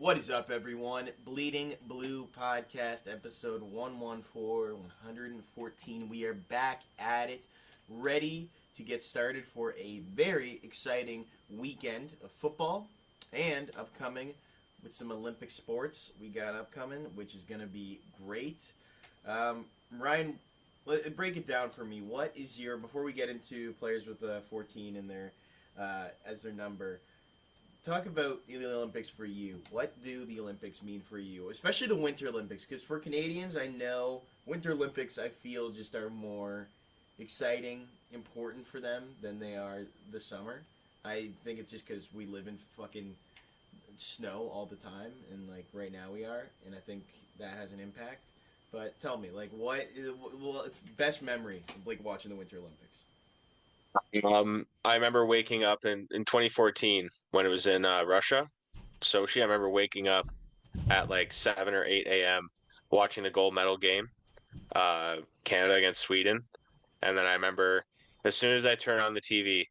What is up, everyone? Bleeding Blue Podcast, episode 114, 114. We are back at it, ready to get started for a very exciting weekend of football and upcoming with some Olympic sports we got upcoming, which is going to be great. Ryan, break it down for me. What is your, before we get into players with 14 in their as their number, talk about the Olympics for you. What do the Olympics mean for you? Especially the Winter Olympics. Because for Canadians, I know Winter Olympics, I feel, just are more exciting, important for them than they are the summer. I think it's just because we live in fucking snow all the time. And, like, right now we are. And I think that has an impact. But tell me, like, what best memory of, like, watching the Winter Olympics? I remember waking up in 2014 when it was in Russia, Sochi. I remember waking up at like 7 or 8 a.m. watching the gold medal game, Canada against Sweden. And then I remember as soon as I turned on the TV,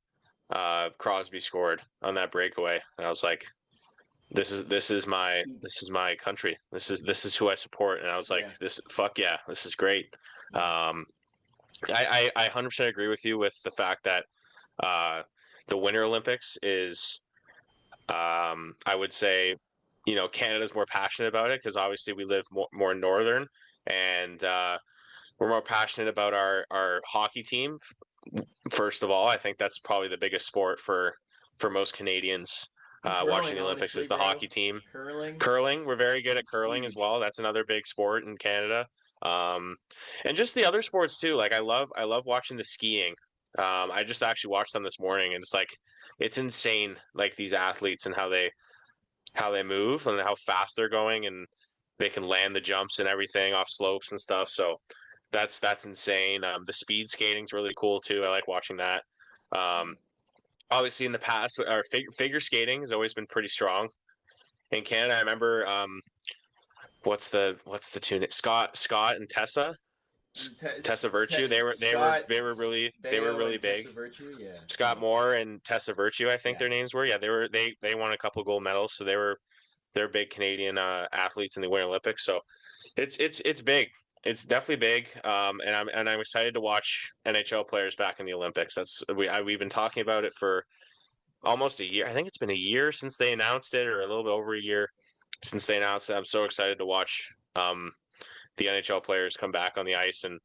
Crosby scored on that breakaway. And I was like, this is my country. This is who I support. And I was like, Yeah. fuck yeah, this is great. Um, I 100% agree with you with the fact that the Winter Olympics is, I would say, Canada's more passionate about it because obviously we live more northern, and we're more passionate about our hockey team. First of all, I think that's probably the biggest sport for most Canadians. And Watching curling, the Olympics honestly, is the bro. hockey team. Curling Curling, we're very good at is curling as huge. well. That's another big sport in Canada. Um, and just the other sports too. Like I love watching the skiing. I just actually watched them this morning, and it's insane. Like these athletes and how they move and how fast they're going, and they can land the jumps and everything off slopes and stuff. So that's insane. The speed skating's really cool too. I like watching that. Um, Obviously, in the past, our figure skating has always been pretty strong in Canada. I remember what's the two Scott and Tessa Virtue. They were they were Scott they were really they were Baio really and big. Tessa Virtue, yeah. Scott Moore and Tessa Virtue, I think Yeah. their names were. Yeah, they won a couple gold medals, so they're big Canadian athletes in the Winter Olympics. So it's big. It's definitely big. And I'm excited to watch NHL players back in the Olympics. We've been talking about it for almost a year. I think it's been a year since they announced it, or a little bit over a year since they announced it. I'm so excited to watch the NHL players come back on the ice, and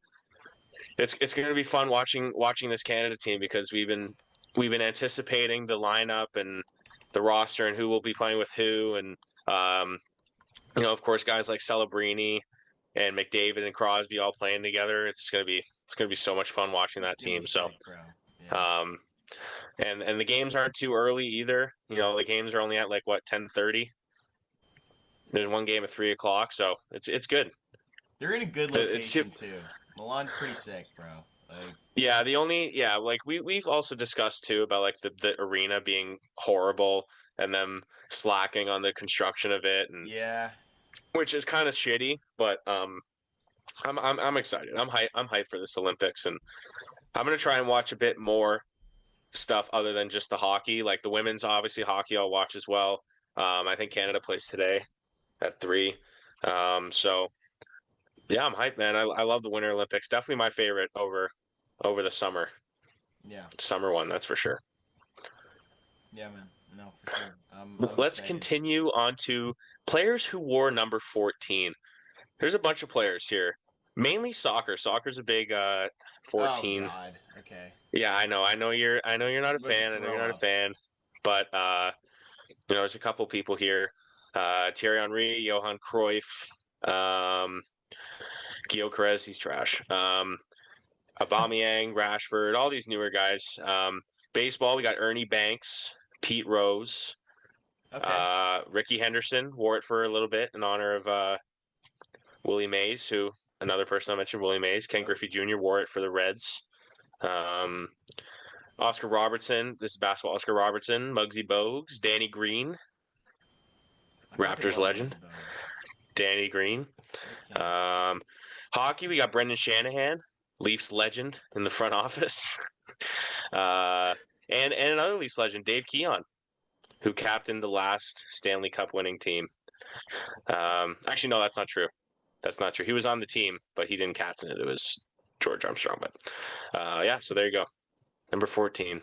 it's going to be fun watching this Canada team because we've been anticipating the lineup and the roster and who will be playing with who, and of course guys like Celebrini and McDavid and Crosby all playing together. It's gonna be so much fun watching It's that gonna be team. So sick, bro. Yeah. um, and the games aren't too early either. The games are only at like what 10:30. There's one game at 3 o'clock, so it's good. They're in a good It's location too. Milan's pretty sick, bro. Like, Yeah, like we've also discussed too about like the arena being horrible and them slacking on the construction of it, and yeah. which is kind of shitty, but I'm excited. I'm hyped for this Olympics, and I'm gonna try and watch a bit more stuff other than just the hockey. Like the women's obviously hockey I'll watch as well. I think Canada plays today at 3. So yeah, I'm hyped, man. I love the Winter Olympics. Definitely my favorite over the Yeah. summer one, that's for sure. Yeah, man. No, for sure. I'm Let's excited. continue on to players who wore number 14. There's a bunch of players here, mainly soccer. Soccer's a big Oh 14. God. Okay. Yeah, I know. I know you're not a I'm about to fan. I know throw you're not a up. fan, but there's a couple people here. Thierry Henry, Johan Cruyff, Gio Carez, he's trash. Aubameyang, Rashford, all these newer guys. Baseball, we got Ernie Banks, Pete Rose, Okay. Ricky Henderson wore it for a little bit in honor of Willie Mays, who another person I mentioned, Willie Mays. Ken Yep. Griffey Jr. wore it for the Reds. Um, Oscar Robertson, this is basketball. Oscar Robertson, Muggsy Bogues, Danny Green, I fucking Raptors love Muggsy legend, Bogues. Danny Green. I can't. Um, Hockey, we got Brendan Shanahan, Leafs legend in the front office. uh, and another Leafs legend, Dave Keon, who captained the last Stanley Cup winning team. Actually, no, that's not true. That's not true. He was on the team, but he didn't captain it. It was George Armstrong. But yeah, so there you go. Number 14.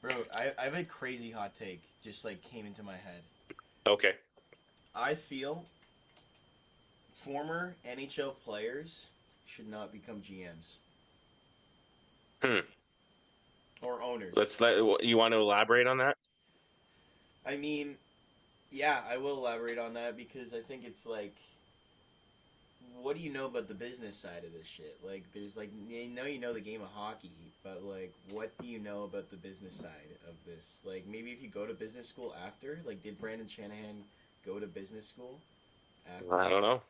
Bro, I have a crazy hot take just like came into my head. Okay. I feel former NHL players should not become GMs Hmm. or owners. You want to elaborate on that? I mean, yeah, I will elaborate on that because I think it's like, what do you know about the business side of this shit? Like, there's like, you know the game of hockey, but like, what do you know about the business side of this? Like, maybe if you go to business school after, like, did Brandon Shanahan go to business school after? I don't know.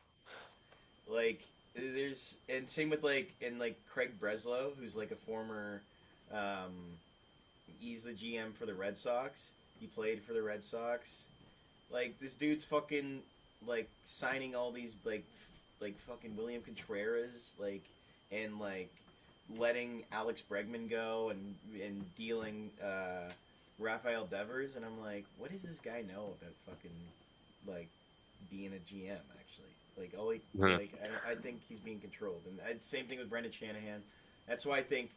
Like, there's, and same with like, and like Craig Breslow, who's like a former, um, he's the GM for the Red Sox. He played for the Red Sox. Like, this dude's fucking like signing all these like fucking William Contreras, like, and like letting Alex Bregman go and dealing Rafael Devers, and I'm like, what does this guy know about fucking like being a GM actually? Like, all he, Hmm. like I think he's being controlled, and same thing with Brendan Shanahan. That's why I think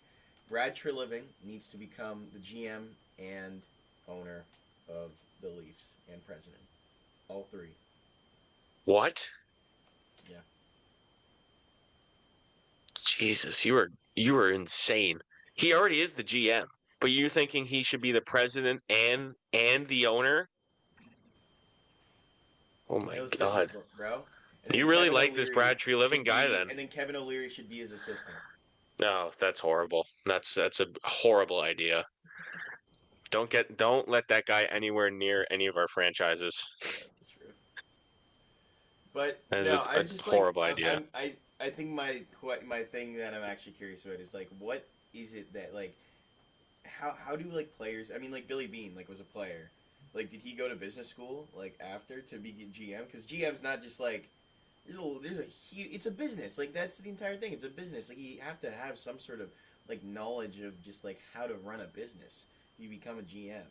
Brad Treliving needs to become the GM and owner of the Leafs and president. All three. What? Yeah. Jesus, you are insane. He already is the GM, but you're thinking he should be the president and the owner? Oh I my know it's business, God. bro. And then You really like this Brad Tree Living guy then? and then Kevin O'Leary should be his assistant. No, that's horrible. That's a horrible idea. Don't let that guy anywhere near any of our franchises. That's true. But That is no, I a was just like, horrible idea. I think my thing that I'm actually curious about is like, what is it that like, how do like players? I mean, like Billy Bean, like, was a player. Like, did he go to business school like after to be GM? Because GM's not just like, there's a huge, it's a business. Like, that's the entire thing. It's a business. Like, you have to have some sort of like knowledge of just like how to run a business. You become a GM.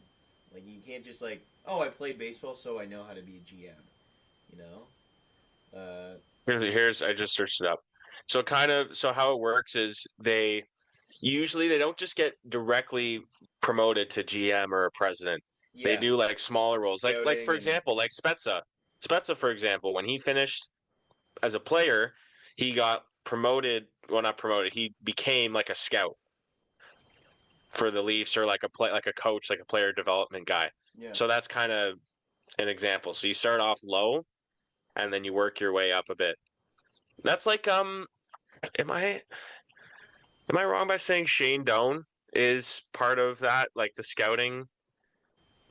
Like, you can't just like, oh, I played baseball, so I know how to be a GM. You know. Here's I just searched it up. So how it works is they don't just get directly promoted to GM or a president. They Yeah, do like smaller roles. Like for scouting and example, like Spezza. Spezza, for example, when he finished as a player, he got promoted. Well, not promoted. He became like a scout for the Leafs, or like a coach, like a player development guy. yeah. So that's kind of an example. So you start off low, and then you work your way up a bit. That's like am I wrong by saying Shane Doan is part of that, like the scouting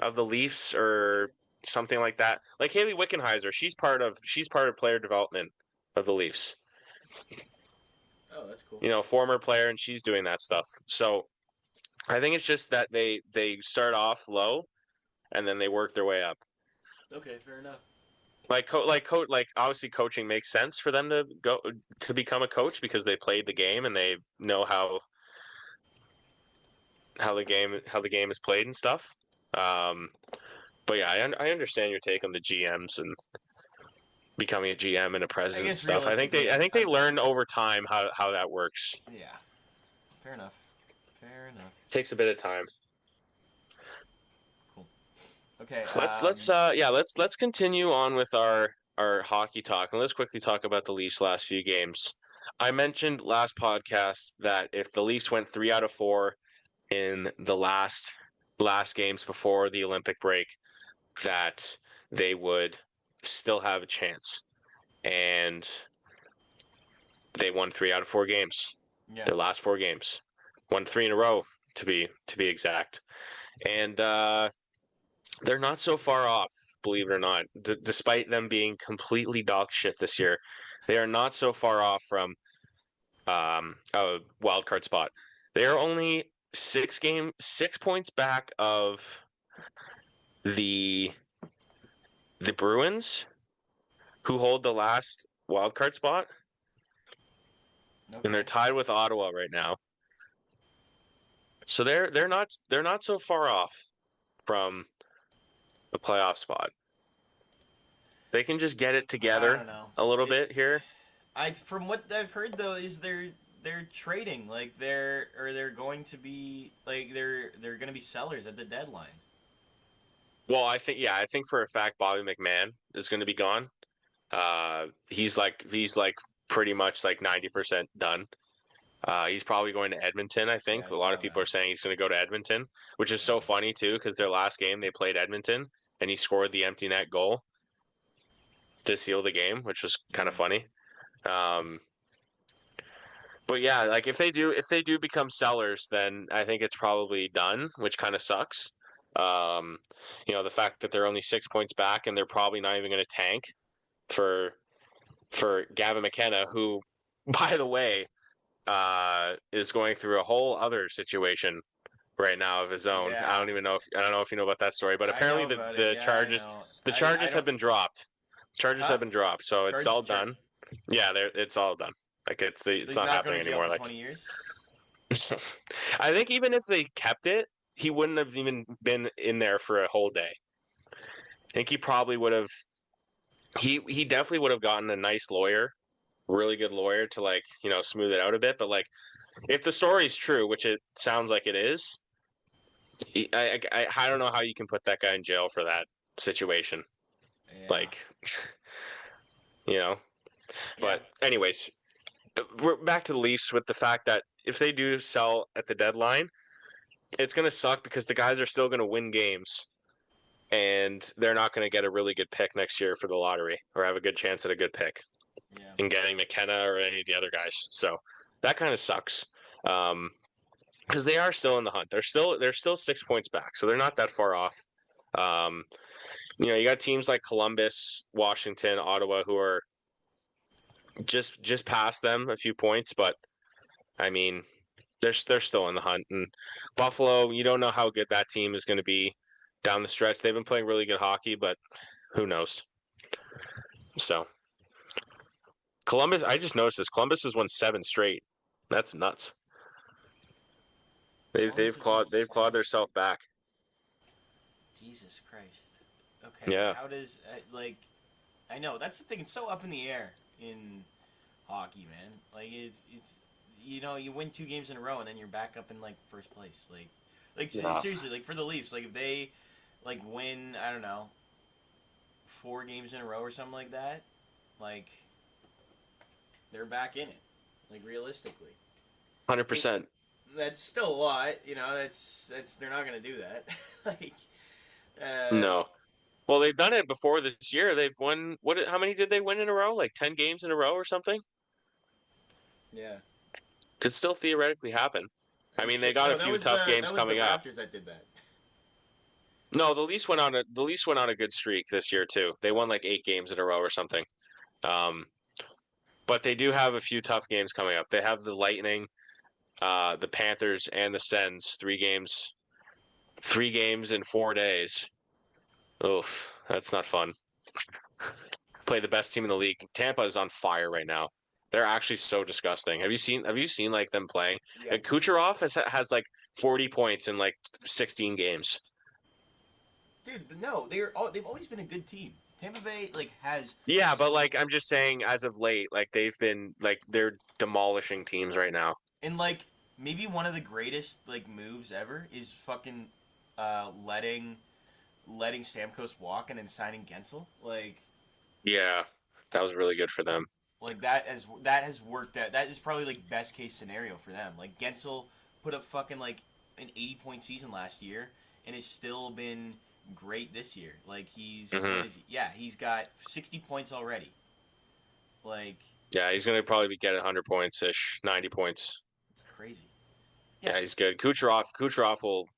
of the Leafs or something like that? Like Haley Wickenheiser, she's part of player development of the Leafs. Oh, that's cool. Former player, and she's doing that stuff. So I think it's just that they start off low and then they work their way up. Okay, fair enough. Like obviously coaching makes sense for them to go to become a coach because they played the game and they know how the game is played and stuff. Um, but yeah, I understand your take on the GMs and becoming a GM and a I president and guess stuff. I think they realistically, I think they learn over time how that works. yeah, fair enough. Fair enough. Takes a bit of time. Cool. Okay. Let's continue on with our hockey talk, and let's quickly talk about the Leafs' last few games. I mentioned last podcast that if the Leafs went 3 out of 4 in the last games before the Olympic break, that they would still have a chance. And they won 3 out of 4 games. Yeah. Their last 4 games. Won 3 in a row to be exact. And they're not so far off, believe it or not. Despite them being completely dog shit this year, they are not so far off from a wild card spot. They are only 6 points back of the Bruins, who hold the last wild card spot, and they're Okay. tied with Ottawa right now. So they're not so far off from the playoff spot. They can just get it I together don't know. a little It, bit here. from what I've heard though, is they're trading, like they're going to be like they're going to be sellers at the deadline. Well, I think for a fact Bobby McMahon is going to be gone. He's like pretty much like 90% done. He's probably going to Edmonton, I Yeah, think. I A lot saw of people that. are saying he's going to go to Edmonton, which is Yeah. so funny too, because their last game they played Edmonton and he scored the empty net goal to seal the game, which was kind of Mm. funny. Um, but yeah, like if they do become sellers, then I think it's probably done, which kind of sucks. Um, the fact that they're only 6 points back and they're probably not even going to tank for Gavin McKenna, who, by the way, is going through a whole other situation right now of his own. Yeah, I don't know if you know about that story, but I know apparently about it. the Yeah, I charges know. the I charges have don't. been dropped. Charges Huh? have been dropped, so it's Charles, all done. Yeah, it's all done. Like it's he's not not going happening to jail anymore. for Like 20 years. I think even if they kept it, he wouldn't have even been in there for a whole day. I think he probably would have. He definitely would have gotten a nice lawyer, really good lawyer to like smooth it out a bit. But like if the story's true, which it sounds like it is, I don't know how you can put that guy in jail for that situation. Yeah. Like, you know. Yeah. But anyways, we're back to the Leafs with the fact that if they do sell at the deadline, it's going to suck because the guys are still going to win games and they're not going to get a really good pick next year for the lottery or have a good chance at a good pick Yeah. in getting McKenna or any of the other guys. So that kind of sucks. Because they are still in the hunt. They're still 6 points back, so they're not that far off. Um, you got teams like Columbus, Washington, Ottawa, who are just past them a few points, but I mean, they're still in the hunt. And Buffalo, you don't know how good that team is going to be down the stretch. They've been playing really good hockey, but who knows? So Columbus, I just noticed this. Columbus has won 7 straight. That's nuts. They've Columbus they've has won clawed they've clawed 7 themselves straight. back. Jesus Christ. Okay, Yeah. how does like? I know that's the thing. It's so up in the air in hockey, man. Like it's you win 2 games in a row and then you're back up in like first place. Yeah. Seriously, like for the Leafs, like if they like win, I don't know, 4 games in a row or something like that, like they're back in it. Like realistically, it, 100%. that's still a lot. That's they're not gonna do that. like, uh, No. Well, they've done it before this year. They've won how many did they win in a row? Like 10 games in a row or something? yeah. Could still theoretically happen. I Oh mean, they shit! got a No, few tough games that was the coming up. Raptors that did that. No, the Leafs went on a good streak this year too. They won Okay. like 8 games in a row or something. Um, but they do have a few tough games coming up. They have the Lightning, the Panthers, and the Sens. 3 games in 4 days. Oof, that's not fun. Play the best team in the league. Tampa is on fire right now. They're actually so disgusting. Have you seen like them playing? Yeah, And Kucherov has like 40 points in like 16 games. dude. No, they've always been a good team. Tampa Bay has Yeah, but like I'm just saying as of late, like they've been like they're demolishing teams right now. and maybe one of the greatest moves ever is fucking letting Stamkos walk and then signing Gensel. Yeah. That was really good for them. That has worked out. That is probably best case scenario for them. Like Gensel put up fucking an 80-point season last year and has still been great this year. Like Mhm. he's got 60 points already. Like Yeah, he's going to probably get 100 points ish, 90 points. it's crazy. Yeah, Yeah, he's good. Kucherov will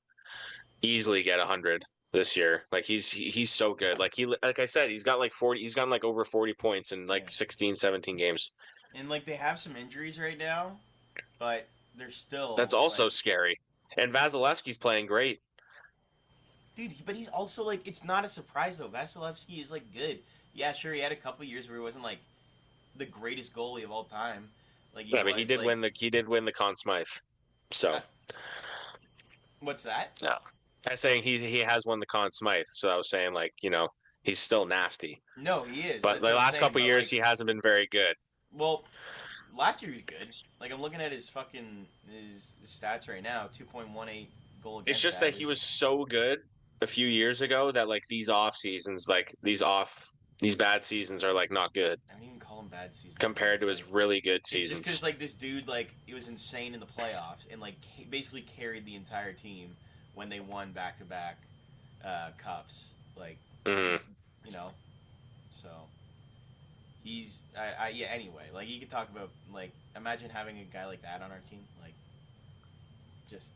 easily get 100 this year. Like he's so good. Like I said, he's got like 40 he's gotten like over 40 points in yeah. like 16, 17 games. And they have some injuries right now, but they're still That's also scary. And Vasilevsky's playing great. dude. But he's also it's not a surprise though. Vasilevsky is good. Yeah, sure, he had a couple years where he wasn't the greatest goalie of all time. Yeah, but he did win the Conn Smythe. So uh, what's that? yeah. I'm saying he has won the Conn Smythe. So I was saying he's still nasty. No, he is. But That's the what I'm last saying. couple But years, like, he hasn't been very good. well, last year he was good. Like I'm looking at his stats right now: 2.18 goal It's against just that he average. was so good a few years ago that like these off seasons, like these bad seasons are like not good I don't even call him bad seasons though. compared to his really good It's just because seasons. like this dude like it was insane in the playoffs and like basically carried the entire team when they won back to back cups. Like Hmm. you know, so he's yeah. Anyway, like you could talk about like imagine having a guy like that on our team. Like just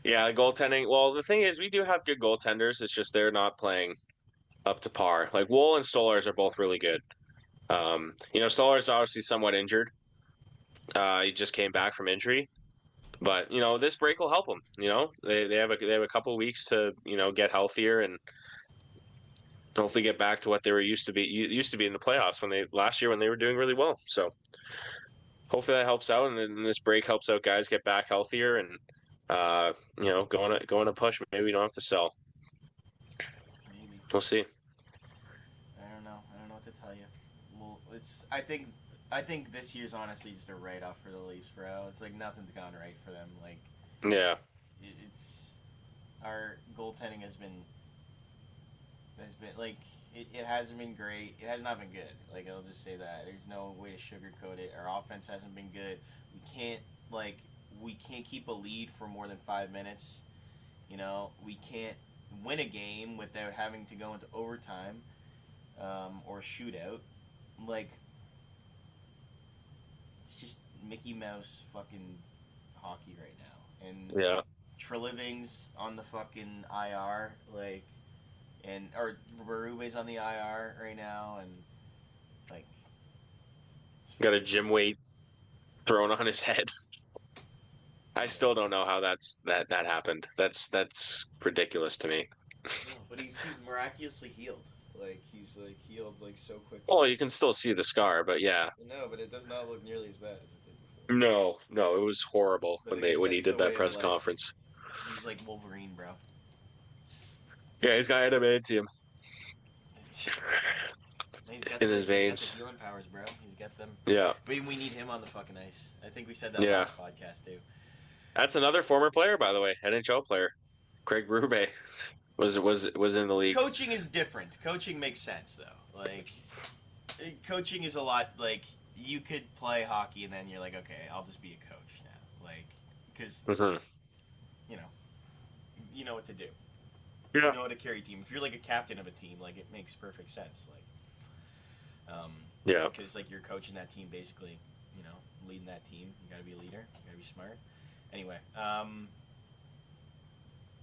Yeah, goaltending. Well, the thing is, we do have good goaltenders. It's just they're not playing up to par. Like Wool and Stolarz are both really good. Stolarz obviously somewhat injured. He just came back from injury, but this break will help him. They have a couple weeks to get healthier and hopefully get back to what they were used to be in the playoffs last year when they were doing really well. So hopefully that helps out, and then this break helps out guys get back healthier and going to push. Maybe we don't have to sell. maybe We'll see. I don't know. I don't know what to tell you. Well, it's I think this year's honestly just a write off for the Leafs, bro. It's like nothing's gone right for them. Like Yeah. it's our goaltending has been like it hasn't been great. It has not been good. Like I'll just say that. There's no way to sugarcoat it. Our offense hasn't been good. Like we can't keep a lead for more than 5 minutes. We can't win a game without having to go into overtime or shootout. Like it's just Mickey Mouse fucking hockey right now. And Yeah. Treliving's on the fucking IR, like, or Berube's on the IR right now, and like, Got a gym weight thrown on his head. I still don't know how that happened. That's ridiculous to me. no, but he's miraculously healed. Like he's like healed like so quickly. Well, you can still see the scar, but yeah. No, but it does not look nearly as bad as it did before. No, no, it was horrible But I when guess he that's did the that way of press life. conference. He's like Wolverine, bro. Yeah, he's got adamantium He's got in his he's got veins. the healing powers, bro. He's got them. Yeah, We need him on the fucking ice. I think we said that yeah. last podcast too. That's another former player, by the way, NHL player, Craig Berube, was in the league. Coaching is different. Coaching makes sense though. Like coaching is a lot like you could play hockey and then you're like, okay, I'll just be a coach now, like because Mm-hmm. you know you know what to do. Yeah. You know how to carry a team. If you're like a captain of a team, like it makes perfect sense. Like Yeah. because like you're coaching that team basically, leading that team. You got to be a leader. You got to be smart. Anyway,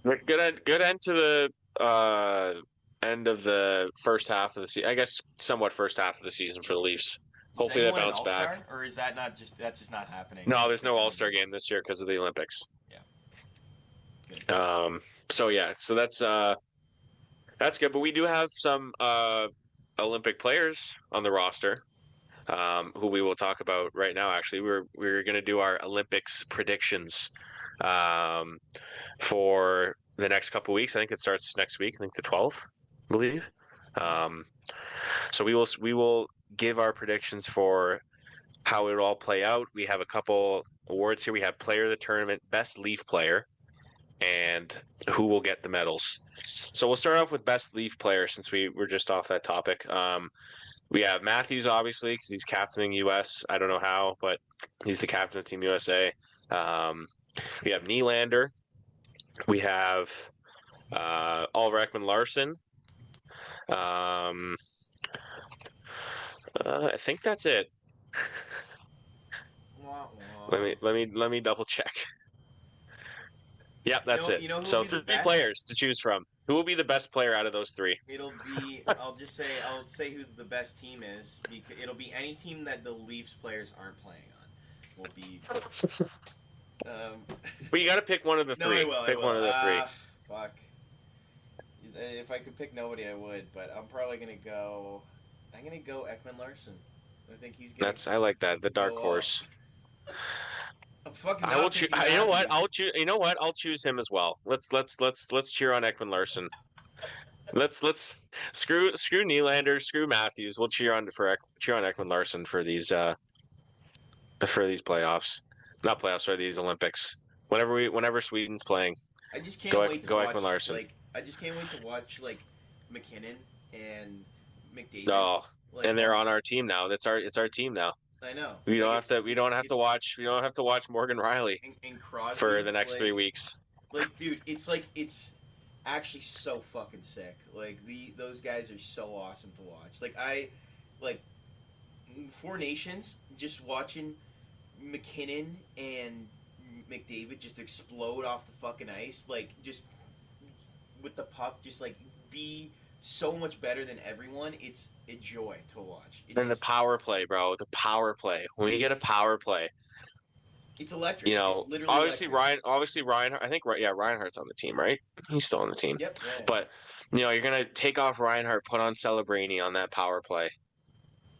Good end to the end of the first half of the season. I guess somewhat first half of the season for the Leafs. Hopefully they bounce back. Or is that not just that's just not happening? No, there's no All-Star game this year because of the Olympics. Yeah. Good. So that's good. But we do have some Olympic players on the roster, who we will talk about right now. Actually, we're going to do our Olympics predictions for the next couple weeks. I think it starts next week. I think the 12th, I believe. So we will give our predictions for how it will all play out. We have a couple awards here. We have Player of the Tournament, Best Leaf Player, and who will get the medals. So we'll start off with Best Leaf Player since we were just off that topic. We have Matthews, obviously, because he's captaining U.S. I don't know how, but he's the captain of Team USA. We have Nylander. We have Ulrich Larson. I think that's it. Let me double check. Yep, that's it. So 3 players to choose from. Who will be the best player out of those 3? It'll be. I'll say who the best team is. Because it'll be any team that the Leafs players aren't playing on. Will be. But you got to pick one of the 3. No, I will. Pick one of the 3. Fuck. If I could pick nobody, I would. But I'm probably gonna go. I'm gonna go Ekman Larson. I think he's gonna. I like that. The dark horse. I'm fucking. I will choose. You know what? I'll choose. You know what? I'll choose him as well. Let's cheer on Ekman Larson. Let's screw Nylander, screw Matthews. We'll cheer on Ekman Larson for these playoffs, not playoffs, or these Olympics. Whenever Sweden's playing, I just can't go wait to go watch. Ekman Larson. Like, I just can't wait to watch like McKinnon and McDavid. Oh, Like, and they're on our team now. It's our team now. I know. We Like, don't have to we don't have to watch Morgan Riley and Crosby for the next like, 3 weeks. Like, dude, it's actually so fucking sick. Like, those guys are so awesome to watch. Like Four Nations, just watching McKinnon and McDavid just explode off the fucking ice, like, just with the puck, just like be so much better than everyone. It's a joy to watch. And the power play, bro. The power play. When you get a power play, it's electric. You know, it's literally electric. Obviously Ryan. I think Reinhardt's on the team, right? He's still on the team. Yep. Yeah. But you're gonna take off Reinhardt, put on Celebrini on that power play,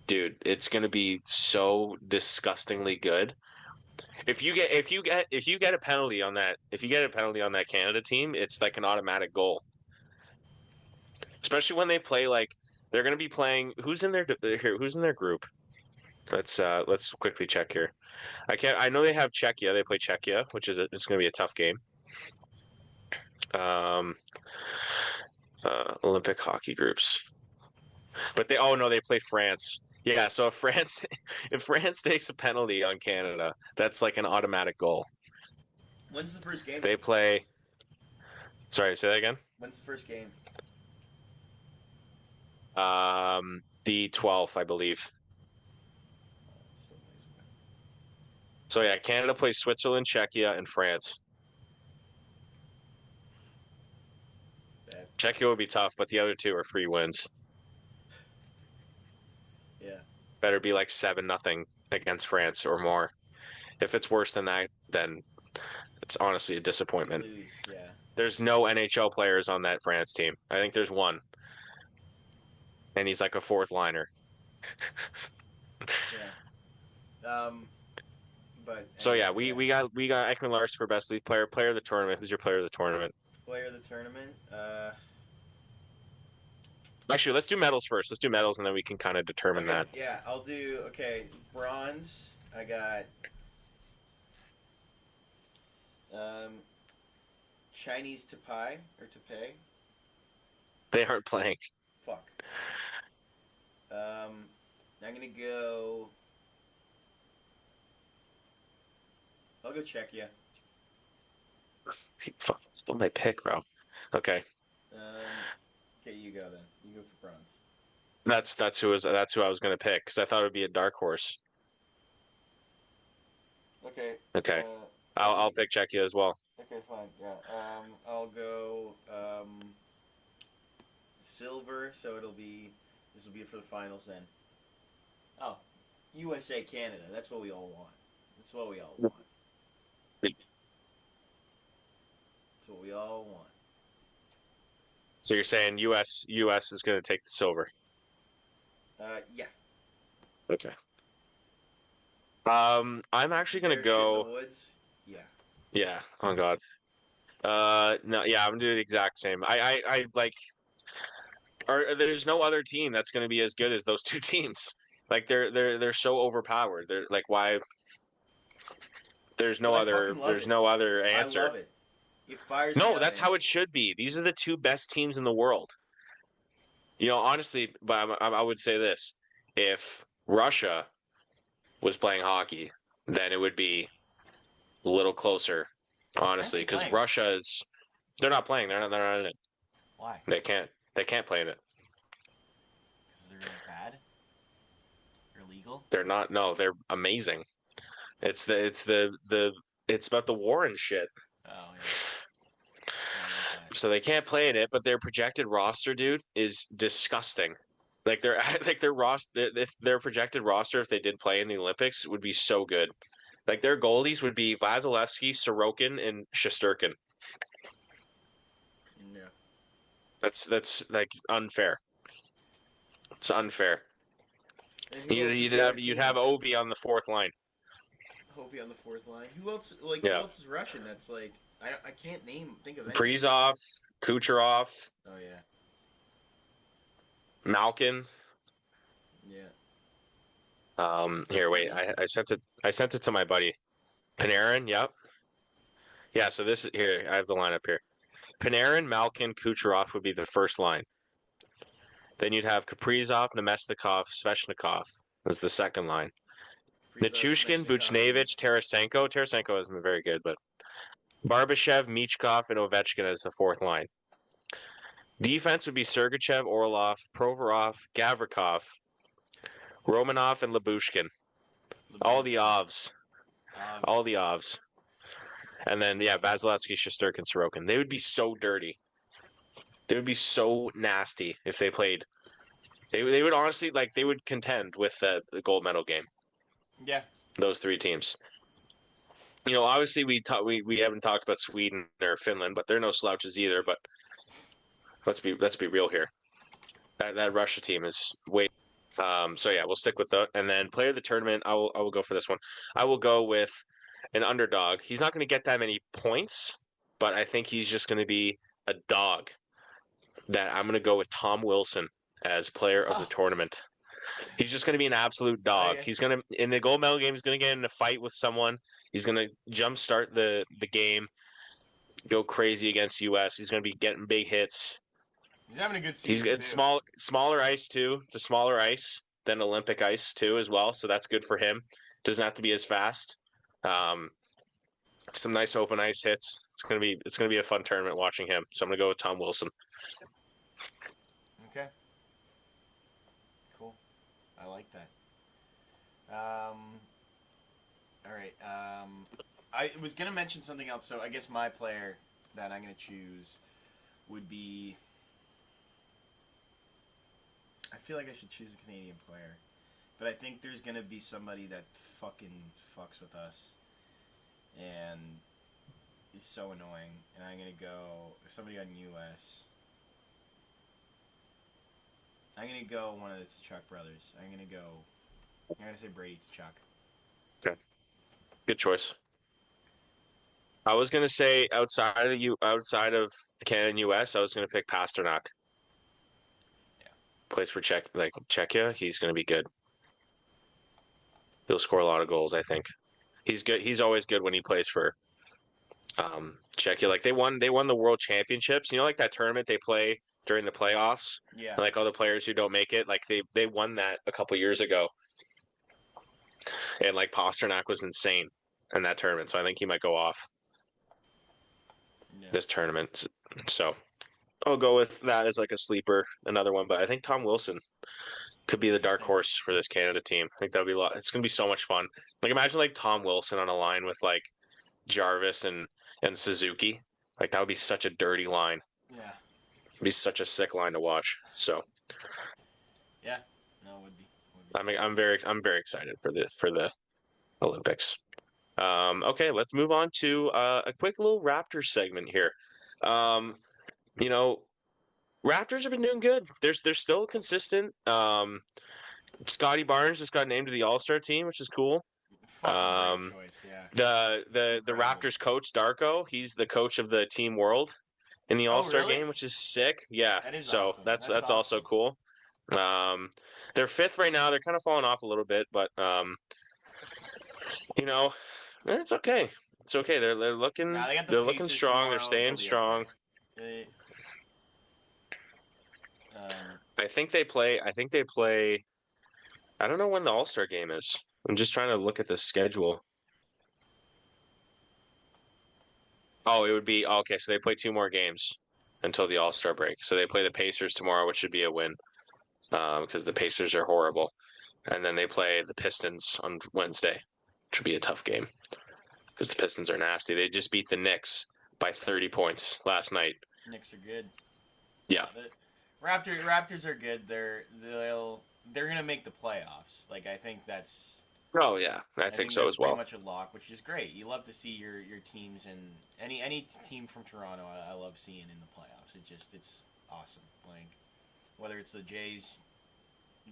dude. It's gonna be so disgustingly good. If you get a penalty on that Canada team, it's like an automatic goal. Especially when they play like they're gonna be playing. Who's in their group? Let's quickly check here. I know they have Czechia. They play Czechia, which it's going to be a tough game. Olympic hockey groups, but they play France. Yeah, so if France takes a penalty on Canada, that's like an automatic goal. When's the first game? They play. Sorry, say that again. When's the first game? The 12th, I believe. So yeah, Canada plays Switzerland, Czechia, and France. Bad. Czechia will be tough, but the other two are free wins. Yeah. Better be like 7-0 against France or more. If it's worse than that, then it's honestly a disappointment. Lose, yeah. There's no NHL players on that France team. I think there's one. And he's like a fourth liner. Yeah. But so yeah, we got Ekman Larson for best league player of the tournament. Who's your player of the tournament? Player of the tournament. Actually, let's do medals first. Let's do medals, and then we can kind of determine that. Yeah, I'll do. Okay, bronze. I got Chinese Taipei or Taipei. They aren't playing. Fuck. I'm gonna go. I'll go Czechia. Fuck, still my pick, bro. Okay. Okay, you go then. You go for bronze. That's who I was gonna pick because I thought it would be a dark horse. Okay. Okay. I'll pick Czechia as well. Okay, fine. Yeah. I'll go silver. So this will be for the finals then. Oh, USA Canada. That's what we all want. That's what we all want. That's what we all want. So you're saying US is going to take the silver? Yeah. Okay. I'm actually going to go. In the woods? Yeah. Yeah. Oh God. No. Yeah, I'm gonna do the exact same. I like. There's no other team that's going to be as good as those two teams. Like they're so overpowered. They're like why. There's no other answer. I love it. It fires no, that's how it should be. These are the two best teams in the world. Honestly, but I would say this: if Russia was playing hockey, then it would be a little closer. Honestly, because Russia they're not playing. They're not in it. Why? They can't play in it. Because they're bad. They're illegal. They're not. No, they're amazing. It's about the war and shit. Oh yeah. So they can't play in it, but their projected roster, dude, is disgusting. Like their projected roster, if they did play in the Olympics, would be so good. Like their goalies would be Vasilevsky, Sorokin, and Shesterkin. Yeah. That's like unfair. It's unfair. You'd have Ovi on the fourth line. Ovi on the fourth line. Who else? Who else is Russian? That's like I can't think of any. Prizov, Kucherov. Oh yeah. Malkin. Yeah. Here, wait. Kenny? I sent it. I sent it to my buddy Panarin. Yep. Yeah. So this is here. I have the lineup here. Panarin, Malkin, Kucherov would be the first line. Then you'd have Kaprizov, Nemestikov, Sveshnikov as the second line. Kaprizov, Nichushkin, Svechnikov, and Buchnevich, Tarasenko. Tarasenko hasn't been very good, but Barbashev, Michkov, and Ovechkin as the fourth line. Defense would be Sergachev, Orlov, Provorov, Gavrikov, Romanov, and Labushkin. All the Ovs. All the Ovs. And then, yeah, Vasilevsky, Shesterkin, Sorokin. They would be so dirty. They would be so nasty if they played. They would honestly, like, they would contend with the gold medal game. Yeah. Those three teams. You know, obviously we haven't talked about Sweden or Finland, but they're no slouches either. But let's be real here. That Russia team is way. So yeah, we'll stick with that. And then player of the tournament, I will go for this one. I will go with an underdog. He's not going to get that many points, but I think he's just going to be a dog. That I'm going to go with Tom Wilson as player of the tournament. He's just going to be an absolute dog. Okay. He's going to, in the gold medal game, he's going to get in a fight with someone. He's going to jumpstart the game, go crazy against U.S. He's going to be getting big hits. He's having a good season. It's smaller ice too. It's a smaller ice than Olympic ice too, as well. So that's good for him. Doesn't have to be as fast. Some nice open ice hits. It's gonna be a fun tournament watching him. So I'm gonna go with Tom Wilson. Okay. Cool. I like that. All right. I was gonna mention something else. So I guess my player that I'm gonna choose would be. I feel like I should choose a Canadian player, but I think there's gonna be somebody that fucking fucks with us, and is so annoying. And I'm gonna go somebody on US. I'm gonna go one of the Tkachuk brothers. I'm gonna say Brady Tkachuk. Okay, good choice. I was gonna say outside of Canada and US, I was gonna pick Pasternak. Plays for Czechia, he's going to be good. He'll score a lot of goals, I think. He's good. He's always good when he plays for Czechia. Like they won the World Championships. You know, like that tournament they play during the playoffs. Yeah. And like all the players who don't make it, like they won that a couple years ago. And like Pasternak was insane in that tournament, so I think he might go off this tournament. So I'll go with that as like a sleeper, another one. But I think Tom Wilson could be the dark horse for this Canada team. I think that would be a lot. It's going to be so much fun. Like imagine like Tom Wilson on a line with like Jarvis and Suzuki. Like that would be such a dirty line. Yeah. It'd be such a sick line to watch. So yeah, no, it would be. I'm very excited for the Olympics. Okay, let's move on to a quick little Raptors segment here. You know, Raptors have been doing good. They're still consistent. Scotty Barnes just got named to the All-Star team, which is cool. Fucking great choice, yeah. The Raptors coach Darko, he's the coach of the Team World in the All-Star really? game, which is sick. Yeah. That is so awesome. that's awesome. also cool. They're fifth right now. They're kind of falling off a little bit, but you know, it's okay. It's okay. They're looking they're looking strong. They're staying strong. Okay. I think they play. I don't know when the All-Star game is. I'm just trying to look at the schedule. Oh, it would be okay. So they play 2 more games until the All-Star break. So they play the Pacers tomorrow, which should be a win because the Pacers are horrible. And then they play the Pistons on Wednesday, which would be a tough game because the Pistons are nasty. They just beat the Knicks by 30 points last night. Knicks are good. Yeah. Raptors are good. They're gonna make the playoffs. Like I think that's. Oh yeah, I think so as well. Pretty much a lock, which is great. You love to see your teams and any team from Toronto. I love seeing in the playoffs. It's awesome. Like whether it's the Jays,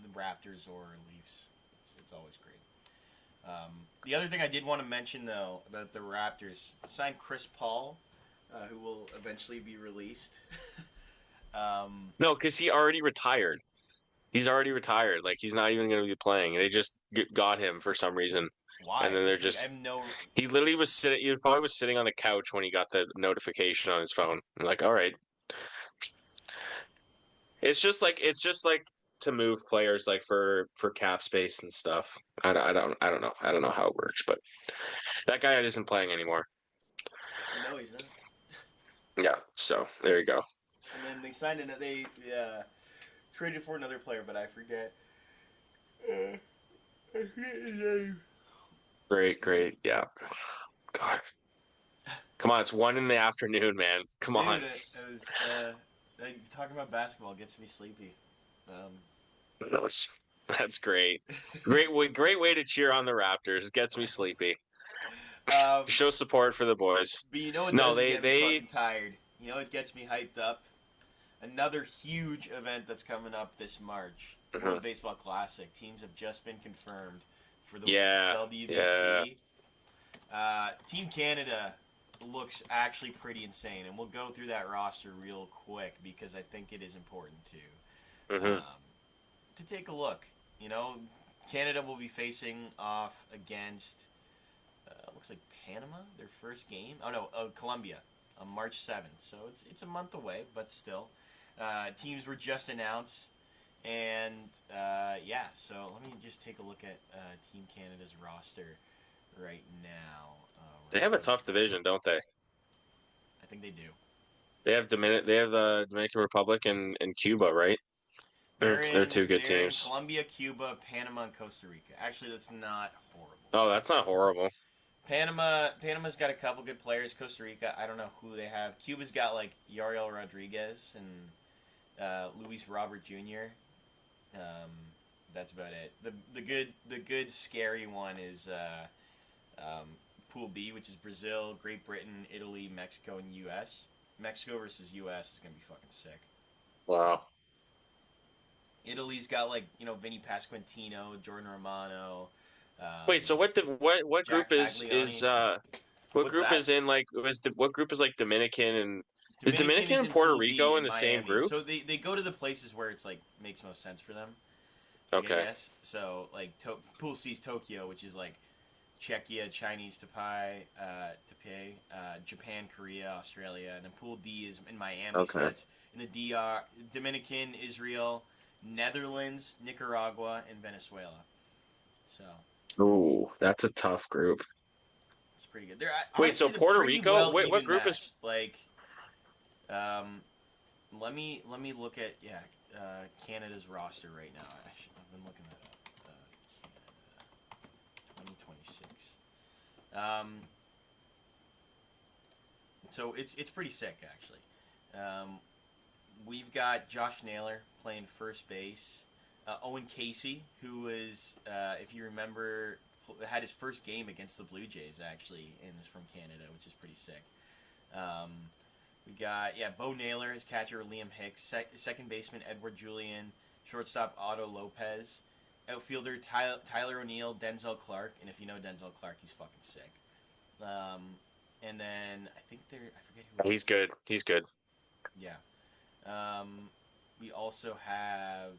the Raptors, or Leafs, it's always great. The other thing I did want to mention though about the Raptors signed Chris Paul, who will eventually be released. No, because he already retired. He's already retired. Like he's not even going to be playing. They just got him for some reason, and Why? then they're Like I just. have no. He literally was sitting. He probably was sitting on the couch when he got the notification on his phone. I'm like, all right, it's just like to move players like for cap space and stuff. I don't know how it works, but that guy isn't playing anymore. No, he's not. Yeah, so there you go. And then they signed another. They traded for another player, but I forget. I forget his name. Great, Excuse me. great, yeah. God, come on, it's 1 in the afternoon, man. Come on. Dude, I was talking about basketball gets me sleepy. Um, That's great. Great way to cheer on the Raptors. Gets me sleepy. um, Show support for the boys. but you know what No, doesn't they get me they fucking tired? You know what gets me hyped up? Another huge event that's coming up this March. Mhm. World Baseball Classic. Teams have just been confirmed for the Yeah, yeah. WBC. Team Canada looks actually pretty insane, and we'll go through that roster real quick because I think it is important Hmm. to take a look. You know, Canada will be facing off against looks like Panama, their first game. Oh no, Colombia on March 7th. So it's a month away, but still. Teams were just announced, and yeah. So let me just take a look at Team Canada's roster right now. They have a tough division, don't they? I think they do. They have the Dominican Republic and Cuba, right? They're two good They're in teams. Colombia, Cuba, Panama, and Costa Rica. Actually, that's not horrible. Oh, that's not horrible. Panama's got a couple good players. Costa Rica, I don't know who they have. Cuba's got like Yariel Rodriguez and Luis Robert Jr. Um, that's about it. The good scary one is Pool B, which is Brazil, Great Britain, Italy, Mexico, and U.S. Mexico versus U.S. is gonna be fucking sick. Wow. Italy's got like Vinny Pasquantino, Jordan Romano, Wait, so what Jack group Pagliani. what What's group that? is in like what group is like Dominican and is Dominican Dominican is and in Puerto Pool D Rico in in the same Miami, group? so they go to the places where it's like makes most sense for them. Like I Okay. guess so. Like Pool C's Tokyo, which is like Czechia, Chinese Taipei, Japan, Korea, Australia, and then Pool D is in Miami. So Okay. that's in the DR, Dominican, Israel, Netherlands, Nicaragua, and Venezuela. So Ooh, that's a tough group. it's pretty good. They're Wait, so honestly they're Puerto pretty Rico? well Wait, what even group is matched. Like, um, let me look at Canada's roster right now. I've been looking that up. Canada 2026. Um, so it's pretty sick actually. Um, we've got Josh Naylor playing first base. Owen Casey, who was, if you remember, had his first game against the Blue Jays actually, and is from Canada, which is pretty sick. Um, we got Bo Naylor, his catcher Liam Hicks, second baseman Edward Julian, shortstop Otto Lopez, outfielder Tyler O'Neill, Denzel Clark, and if you know Denzel Clark, he's fucking sick. Um, and then I forget who He's else. good. He's good. Yeah. We also have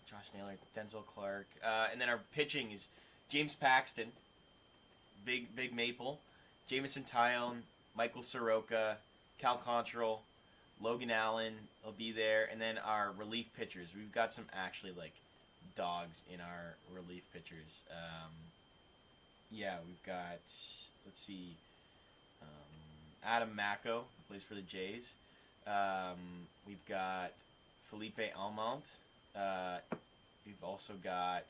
Josh Naylor, Denzel Clark, and then our pitching is James Paxton, Big Maple, Jamison Tyone, Michael Soroka, Cal Contral, Logan Allen will be there, and then our relief pitchers. We've got some actually like dogs in our relief pitchers. We've got let's see, Adam Macco who plays for the Jays. We've got Felipe Almont. Uh, we've also got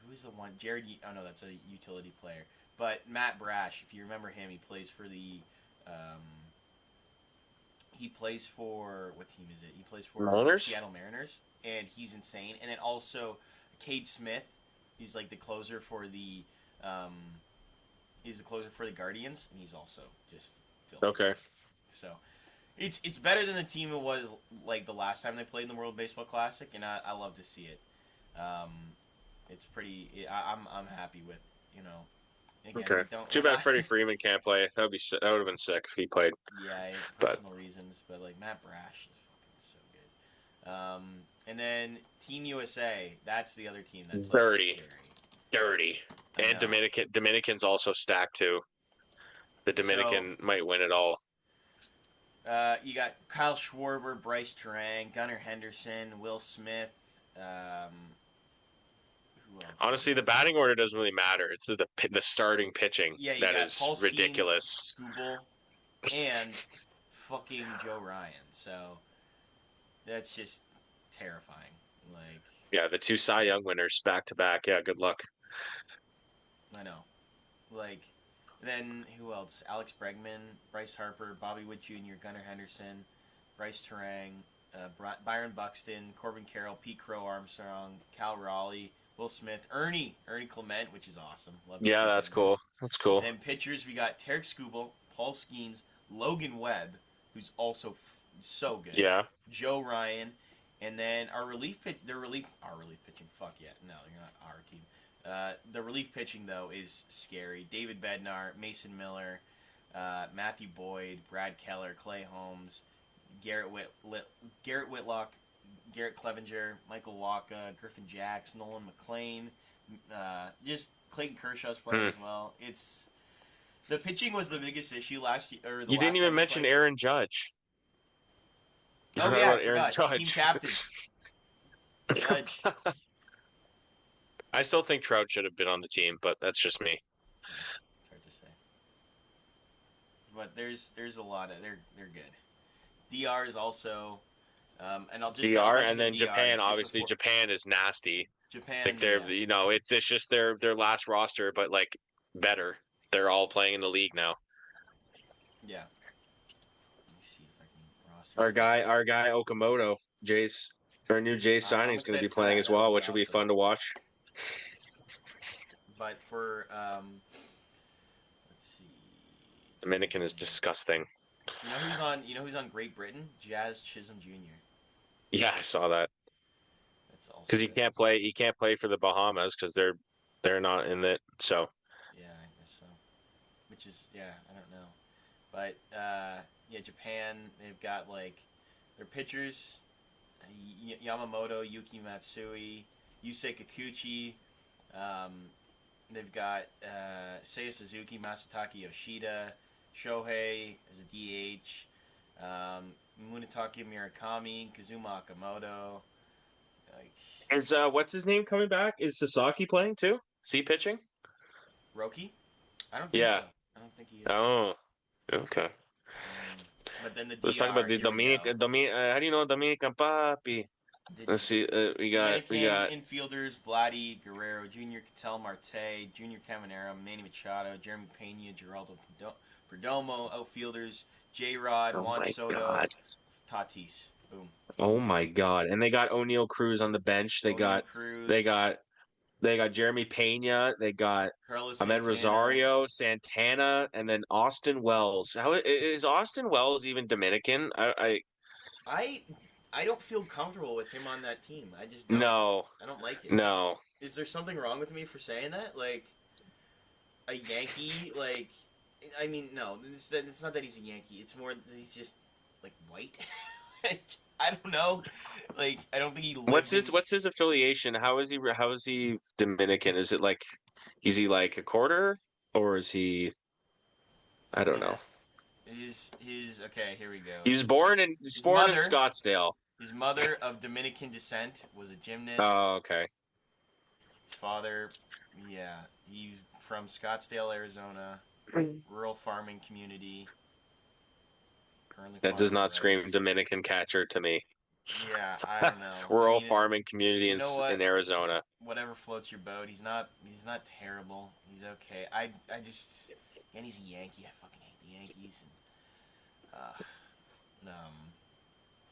who's the one? Jared. Oh no, that's a utility player. But Matt Brash, if you remember him, he plays for the. Um, he plays for what team is it? He plays for the Mariners? Seattle Mariners, and he's insane. And then also Cade Smith. He's like the closer for the. Um, he's the closer for the Guardians, and he's also just filthy. Okay. So it's better than the team it was like the last time they played in the World Baseball Classic, and I love to see it. It's pretty. I'm happy with again, Okay. we're Too bad not. Freddie Freeman can't play. That would have been sick if he played. Yeah, But personal reasons, but like Matt Brash is fucking so good. And then Team USA, that's the other team that's like dirty, scary. dirty, I and know. Dominican's also stacked too. The So Dominican might win it all. you got Kyle Schwarber, Bryce Terang, Gunnar Henderson, Will Smith. Um, who else? Honestly, the batting order doesn't really matter. It's the starting pitching Yeah, you that got is Paul Skeens, ridiculous. Scooble, and fucking Joe Ryan. So that's just terrifying. Like, Yeah, the two Cy Young winners back to back. Yeah, good luck. I know. Like, then who else? Alex Bregman, Bryce Harper, Bobby Witt Jr., Gunnar Henderson, Bryce Terang, Byron Buxton, Corbin Carroll, Pete Crow Armstrong, Cal Raleigh, Will Smith, Ernie Clement, which is awesome. Love to see Yeah, that's him. cool. That's cool. Then pitchers, we got Tarek Skubal, Paul Skeens, Logan Webb, who's also so good. Yeah. Joe Ryan, and then our relief pitching. Fuck yeah, no, you're not our team. The relief pitching though is scary. David Bednar, Mason Miller, Matthew Boyd, Brad Keller, Clay Holmes, Garrett Whitlock, Garrett Clevenger, Michael Waka, Griffin Jacks, Nolan McLean, just Clayton Kershaw's playing as well. It's the pitching was the biggest issue last year. Or the You last didn't even mention Aaron Judge. Oh yeah, I forgot. Team captain, Judge. I still think Trout should have been on the team, but that's just me. It's hard to say. But there's a lot of they're good. DR is also, and I'll DR mention and then DR Japan. just Obviously, before. Japan is nasty. Japan, Like they're yeah. it's just their last roster, but like better. They're all playing in the league now. Yeah. Let me see if I can roster. Our guy Okamoto, Jace, our new Jace signing is going to be playing as well, which will be fun to watch. But for let's see, Dominican is disgusting. You know who's on Great Britain? Jazz Chisholm Jr. Yeah, I saw that. That's also because he can't play. He can't play for the Bahamas because they're not in it. So yeah, I guess so. Which is I don't know, but yeah, Japan they've got like their pitchers, Yamamoto, Yuki Matsui, Yusei Kikuchi. They've got Seiya Suzuki, Masataka Yoshida, Shohei as a DH, Munetake Murakami, Kazuma Akamoto. Like, is what's his name coming back? Is Sasaki playing too? Is he pitching? Roki? I don't think so. I don't think he is. Oh, okay. But then the DR, Let's talk about the Dominican. How do you know Dominican Papi? Let's see. We got infielders: Vladdy Guerrero, Junior Ketel Marte, Junior Caminero, Manny Machado, Jeremy Pena, Geraldo Perdomo. Outfielders: J Rod, Juan Soto, God. Tatis. Boom. Oh my God! And they got O'Neal Cruz on the bench. They got Jeremy Pena. They got Carlos Ahmed Rosario, Santana, and then Austin Wells. How is Austin Wells even Dominican? I don't feel comfortable with him on that team. I just don't. No. I don't like it. No. Is there something wrong with me for saying that? Like a Yankee? Like I mean, no. It's not that he's a Yankee. It's more that he's just like white. I don't know. Like I don't think he. What's his affiliation? How is he Dominican? Is it like is he like a quarter or is he? I don't know. His okay. Here we go. He was born in Scottsdale. His mother of Dominican descent was a gymnast. Oh, okay. His father, he's from Scottsdale, Arizona, rural farming community. That does not scream Dominican catcher to me. Yeah, I don't know. Rural farming community in Arizona. Whatever floats your boat. He's not terrible. He's okay. I just and he's a Yankee. I fucking hate the Yankees. And,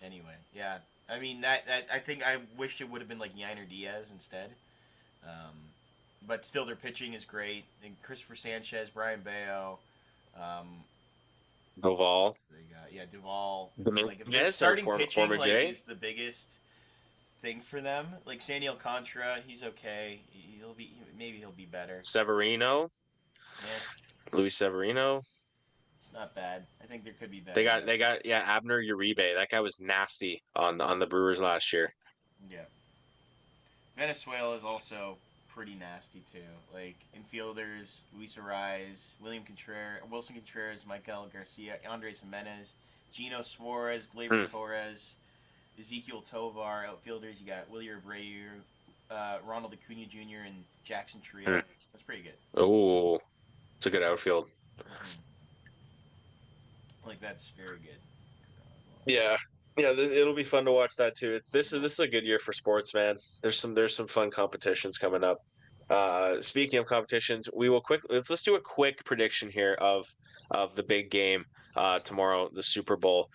anyway, yeah. I mean that I think I wished it would have been like Yainer Diaz instead. But still, their pitching is great. And Christopher Sanchez, Brian Bayo, Duval. Duval. Like if they're starting pitching is the biggest thing for them. Like Sandy Alcantara, he's okay. He'll be better. Severino. Yeah, Luis Severino. it's not bad. I think there could be They better. got they got yeah Abner Uribe. That guy was nasty on the Brewers last year. Yeah. Venezuela is also pretty nasty too. Like infielders, Luis Ariz, Wilson Contreras, Michael Garcia, Andres Jimenez, Gino Suarez, Gleyber Hmm. Torres, Ezekiel Tovar. Outfielders, you got Willie Abreu, Ronald Acuna Jr. and Jackson Hmm. Trio. That's pretty good. Oh, it's a good outfield. Mm-hmm. Like that's very good. Yeah, yeah, it'll be fun to watch that too. This is a good year for sports, man. There's some fun competitions coming up. Speaking of competitions, we will let's do a quick prediction here of the big game tomorrow, the Super Bowl.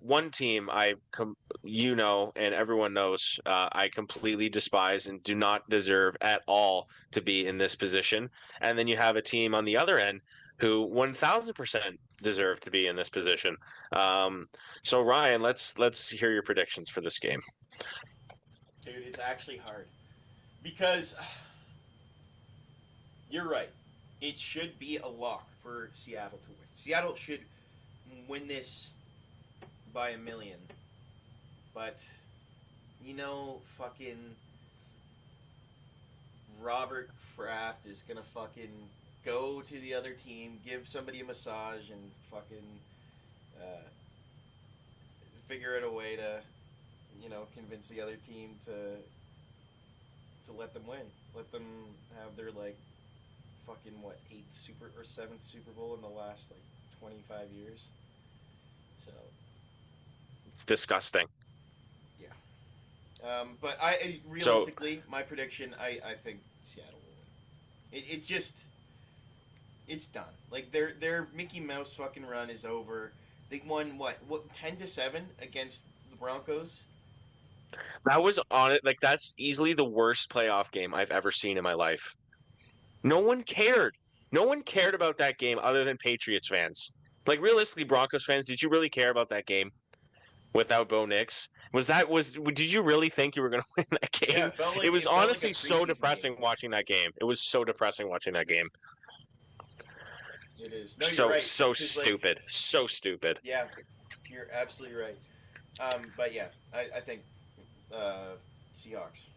One team and everyone knows I completely despise and do not deserve at all to be in this position. And then you have a team on the other end who 1000% deserve to be in this position. So Ryan, let's hear your predictions for this game. Dude, it's actually hard because you're right. It should be a lock for Seattle to win. Seattle should win this by a million. But fucking Robert Kraft is gonna fucking go to the other team, give somebody a massage, and fucking uh, figure out a way to, convince the other team to let them win, let them have their like fucking what eighth super or seventh Super Bowl in the last like 25 years. So It's disgusting. yeah. But I So realistically, my prediction, I think Seattle will win. It just it's done. Like their Mickey Mouse fucking run is over. They won what 10-7 against the Broncos. that was on it. Like that's easily the worst playoff game I've ever seen in my life. No one cared. No one cared about that game other than Patriots fans. Like realistically, Broncos fans, did you really care about that game without Bo Nix? Did you really think you were going to win that Yeah, game? It was it felt like a honestly so preseason game. depressing watching that game. It was so depressing watching that game. It is. No, you're So right. so Because like stupid. So stupid. yeah, you're absolutely right. But yeah, I think Seahawks.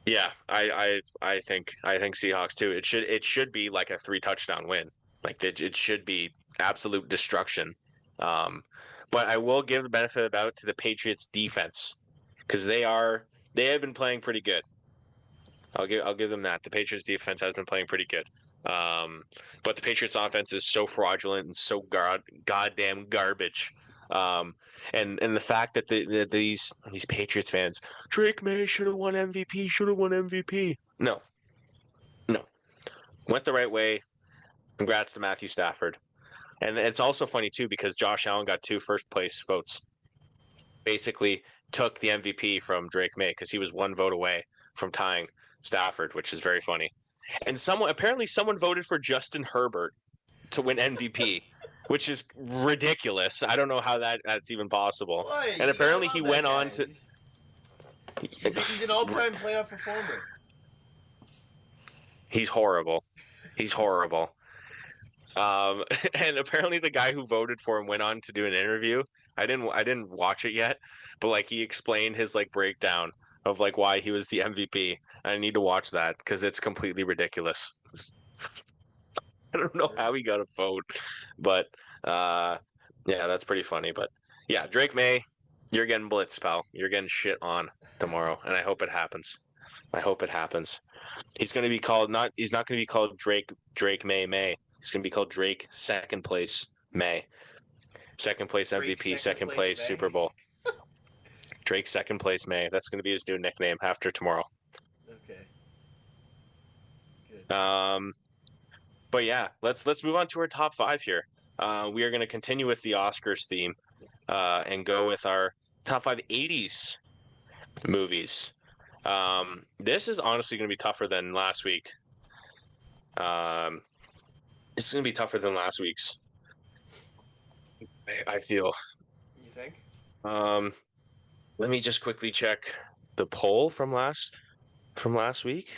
Yeah, I think Seahawks too. It should be like a 3 touchdown win. Like it should be absolute destruction. Um, but I will give the benefit of the doubt to the Patriots defense because they have been playing pretty good. I'll give them that. The Patriots defense has been playing pretty good. But the Patriots offense is so fraudulent and so goddamn garbage. Um, and the fact that these Patriots fans, Drake May should have won MVP, should have won MVP. No, no, went the right way. Congrats to Matthew Stafford. And it's also funny too because Josh Allen got 2 first place votes. Basically, took the MVP from Drake May because he was 1 vote away from tying Stafford, which is very funny. And someone voted for Justin Herbert to win MVP, which is ridiculous. I don't know how that's even possible. Why? And You gotta apparently he love that went guy. on to. He's an all-time playoff performer. He's horrible. He's horrible. And apparently the guy who voted for him went on to do an interview. I didn't watch it yet, but like he explained his like breakdown of like why he was the MVP. I need to watch that because it's completely ridiculous. I don't know how he got a vote, but yeah, that's pretty funny. But yeah, Drake May, you're getting blitzed, pal. You're getting shit on tomorrow, and I hope it happens. I hope it happens. He's going to be called not. He's not going to be called Drake May. He's going to be called Drake Second Place May. Second place Drake MVP. second Second place place May. Super Bowl. Drake Second Place May. That's going to be his new nickname after tomorrow. Okay. Good. But yeah, let's move on to our top 5 here. We are going to continue with the Oscars theme and go with our top 5 '80s movies. This is honestly going to be tougher than last week. It's going to be tougher than last week's. I feel. You think? Let me just quickly check the poll from last week.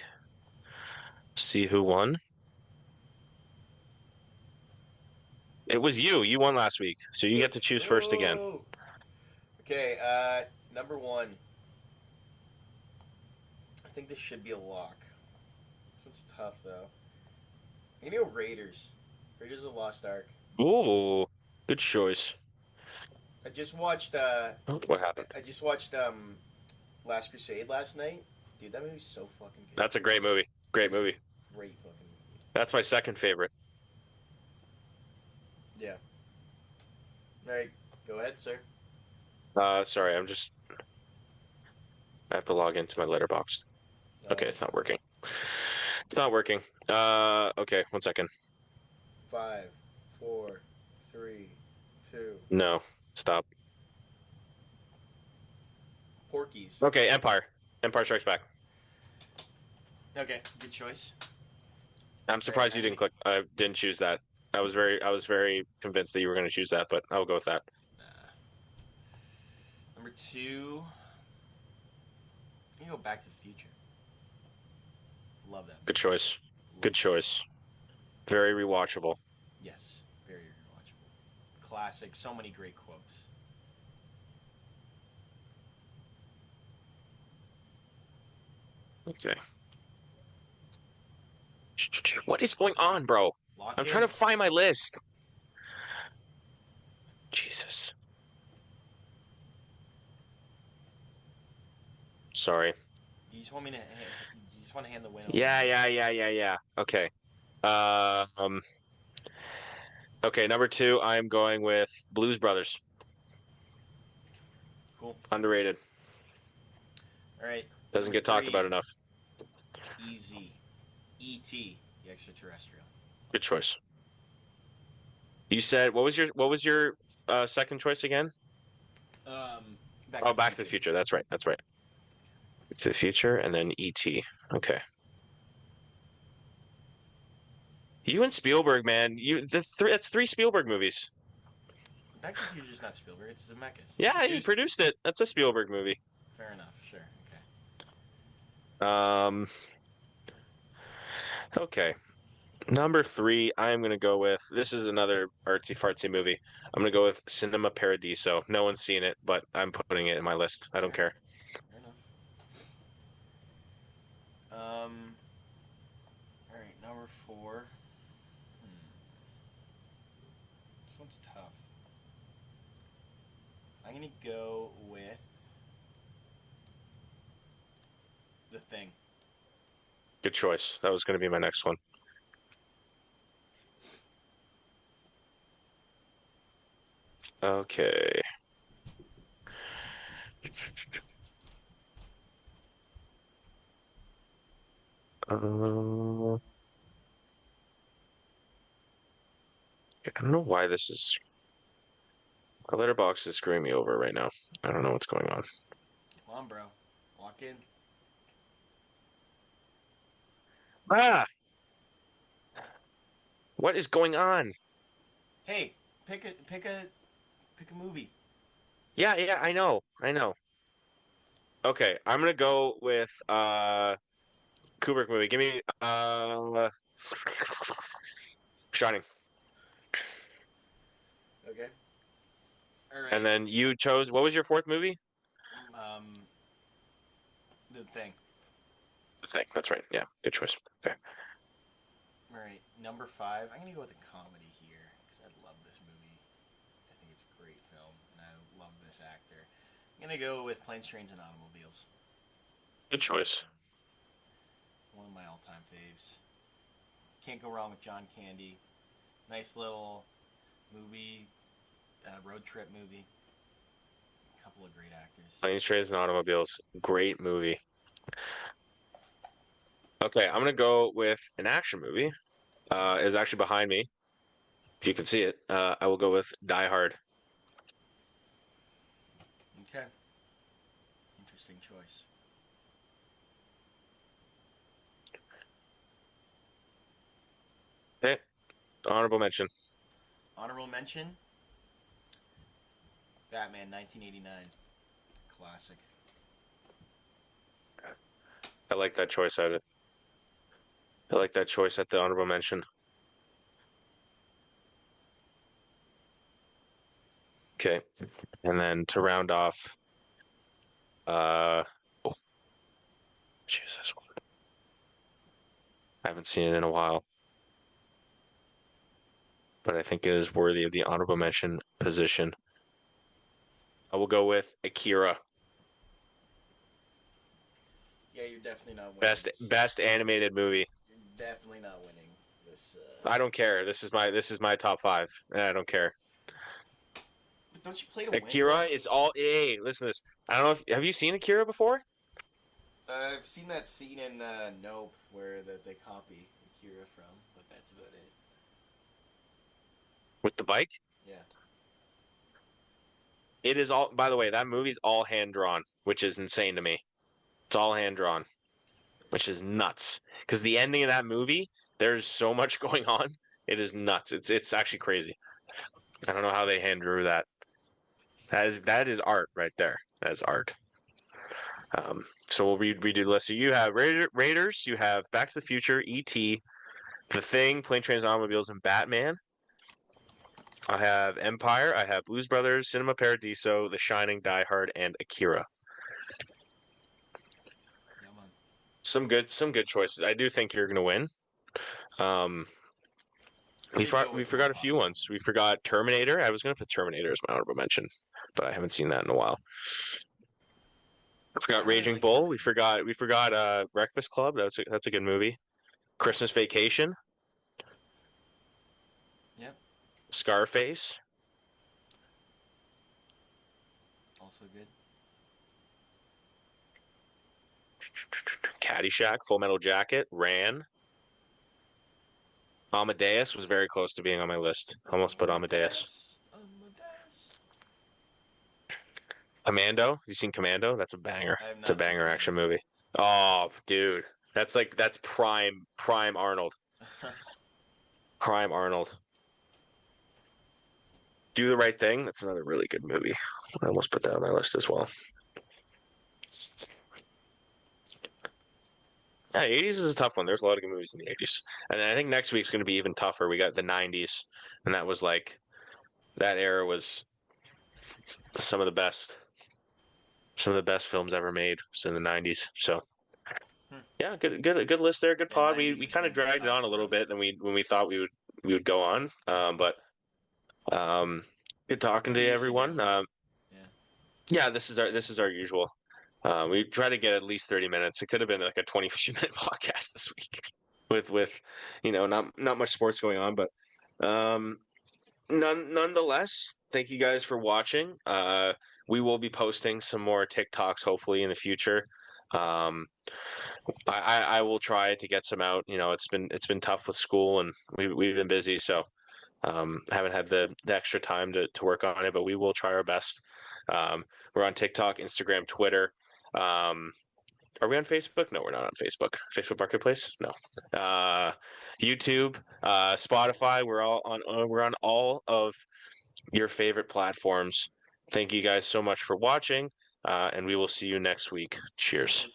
See who won. It was you. You won last week, so you get to Let's choose first again. go. Okay, number one. I think this should be a lock. This one's tough though. I'm gonna go Raiders. Raiders of the Lost Ark. Ooh, good choice. I just watched. Oh, what happened? I just watched Last Crusade last night. Dude, that movie's so fucking good. That's a great movie. Great movie. Great fucking movie. That's my second favorite. Yeah. All right, go ahead, sir. Sorry, I have to log into my letterbox. Okay, Oh, it's not working. It's not working. Okay, 1 second. 5, 4, 3, 2. No, stop. Porkies. Okay, Empire. Empire Strikes Back. Okay, good choice. I'm surprised you didn't click. I didn't choose that. I was very convinced that you were going to choose that, but I'll go with that. Number 2. I'm gonna go Back to the Future. Love that movie. Good choice. Good choice. Very rewatchable. Yes, very rewatchable. Classic. So many great quotes. Okay. What is going on, bro? I'm trying to find my list. Jesus. Sorry. You just want me to? You just want to hand the win over? Yeah. Okay. Okay, number 2, I'm going with Blues Brothers. Cool. Underrated. All right. Doesn't get talked about enough. Easy. E.T. the Extraterrestrial. Good choice. You said what was your second choice again? Back to the Future. That's right. Back to the Future, and then E.T. Okay. You and Spielberg, man. That's 3 Spielberg movies. Back to the Future is not Spielberg. It's Zemeckis. Yeah, he produced it. That's a Spielberg movie. Fair enough. Sure. Okay. Number 3, I'm gonna go with. This is another artsy fartsy movie. I'm gonna go with Cinema Paradiso. No one's seen it, but I'm putting it in my list. I don't care. Fair enough. All right. Number 4. This one's tough. I'm gonna go with The Thing. Good choice. That was gonna be my next one. Okay. I don't know why this is. My letterbox is screwing me over right now. I don't know what's going on. Come on, bro. Lock in. Ah! What is going on? Hey, pick a movie. Yeah, I know. Okay, I'm gonna go with Kubrick movie. Give me Shining. Okay. All right. And then you chose what was your 4th movie? The Thing. The Thing. That's right. Yeah, good choice. Okay. All right. Number 5. I'm gonna go with a comedy here because I love this movie. I think it's a great film, and I love this actor. I'm gonna go with Planes, Trains, and Automobiles. Good choice. One of my all-time faves. Can't go wrong with John Candy. Nice little movie, road trip movie. A couple of great actors. Planes, Trains, and Automobiles. Great movie. Okay, I'm gonna go with an action movie. Is actually behind me. If you can see it, I will go with Die Hard. Okay. Interesting choice. Okay. Honorable mention. Honorable mention. Batman 1989. Classic. I like that choice out of it. I like that choice at the honorable mention. Okay. And then to round off, oh, Jesus. I haven't seen it in a while, but I think it is worthy of the honorable mention position. I will go with Akira. Yeah, you're definitely not winning Best this. best animated movie. You're definitely not winning this. I don't care. This is my top five. I don't care. But don't you play to win Akira though? is all. Hey, listen to this. I don't know if have you seen Akira before I've seen that scene in Nope where they copy Akira from, but that's about it. with the bike. Yeah. It is all. By the way, that movie's all hand drawn, which is insane to me. It's all hand drawn, which is nuts. Because the ending of that movie, there's so much going on. It is nuts. It's actually crazy. I don't know how they hand drew that. That is art right there. That is art. So we'll redo the list. So you have Raiders, you have Back to the Future, E.T., The Thing, Plane, Trains, and Automobiles, and Batman. I have Empire, I have Blues Brothers, Cinema Paradiso, The Shining, Die Hard, and Akira. Yeah, man. Some good choices. I do think you're gonna win. Um, we Did go forgot we with one forgot a few honorable. ones. We forgot Terminator. I was gonna put Terminator as my honorable mention, but I haven't seen that in a while. I I forgot really Raging like Bull. We Terminator. forgot we forgot Breakfast Club. That's a good movie. Christmas Vacation, Yep. Scarface, Also good. Caddyshack, Full Metal Jacket, Ran. Amadeus was very close to being on my list. Almost put Amadeus. Amadeus. Amadeus. Commando. You seen Commando? That's a banger. I have It's a not seen banger action Commando. movie. Oh, dude. That's prime Arnold. Prime Arnold. Do the Right Thing. That's another really good movie. I almost put that on my list as well. Yeah, 80s is a tough one. There's a lot of good movies in the 80s. And I think next week's going to be even tougher. We got the 90s, and that was like that era was some of the best films ever made was in the 90s. So, Hmm. yeah, good list there, good Yeah, pod. We 90s we is kind of gonna be dragged it tough, on a little bro. bit than we thought we would go on. But um good talking What do to you you, usually do? everyone. Yeah. Yeah, this is our usual. We try to get at least 30 minutes. It could have been like a 25-minute podcast this week with not much sports going on, but um nonetheless, thank you guys for watching. We will be posting some more TikToks hopefully in the future. Um, I will try to get some out. It's been tough with school and we've been busy, so haven't had the extra time to work on it, but we will try our best. We're on TikTok, Instagram, Twitter. Um, are we on Facebook? No, we're not on Facebook. Facebook Marketplace? No. Uh, YouTube, Spotify. We're on all of your favorite platforms. Thank you guys so much for watching, and we will see you next week. Cheers.